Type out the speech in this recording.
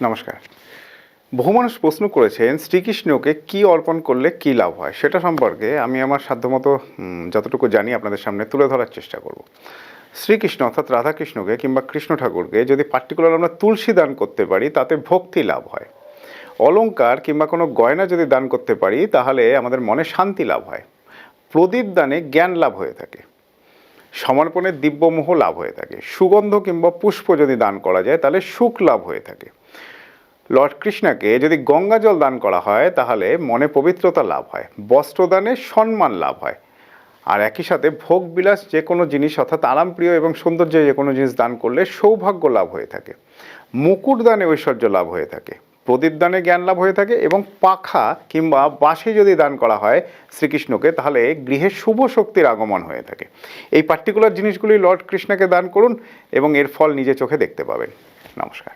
নমস্কার। বহু মানুষ প্রশ্ন করেছেন শ্রীকৃষ্ণকে কি অর্পণ করলে কি লাভ হয়, সেটা সম্পর্কে আমি আমার সাধ্যমতো যতটুকু জানি আপনাদের সামনে তুলে ধরার চেষ্টা করব। শ্রীকৃষ্ণ অর্থাৎ রাধাকৃষ্ণকে কিংবা কৃষ্ণ ঠাকুরকে যদি পার্টিকুলার আমরা তুলসী দান করতে পারি তাতে ভক্তি লাভ হয়। অলংকার কিংবা কোনো গয়না যদি দান করতে পারি তাহলে আমাদের মনে শান্তি লাভ হয়। প্রদীপ দানে জ্ঞান লাভ হয়ে থাকে। সমর্পণের দিব্যমোহ লাভ হয়ে থাকে। সুগন্ধ কিংবা পুষ্প যদি দান করা যায় তাহলে সুখ লাভ হয়ে থাকে। লর্ড কৃষ্ণকে যদি গঙ্গা জল দান করা হয় তাহলে মনে পবিত্রতা লাভ হয়। বস্ত্রদানে সম্মান লাভ হয়। আর একই সাথে ভোগ বিলাস যে কোনো জিনিস অর্থাৎ আরামপ্রিয় এবং সৌন্দর্য যে কোনো জিনিস দান করলে সৌভাগ্য লাভ হয়ে থাকে। মুকুট দানে ঐশ্বর্য লাভ হয়ে থাকে। প্রদীপ দানে জ্ঞান লাভ হয়ে থাকে এবং পাখা কিংবা বাঁশি যদি দান করা হয় শ্রীকৃষ্ণকে তাহলে গৃহে শুভ শক্তির আগমন হয়ে থাকে। এই পার্টিকুলার জিনিসগুলি লর্ড কৃষ্ণকে দান করুন এবং এর ফল নিজে চোখে দেখতে পাবেন। নমস্কার।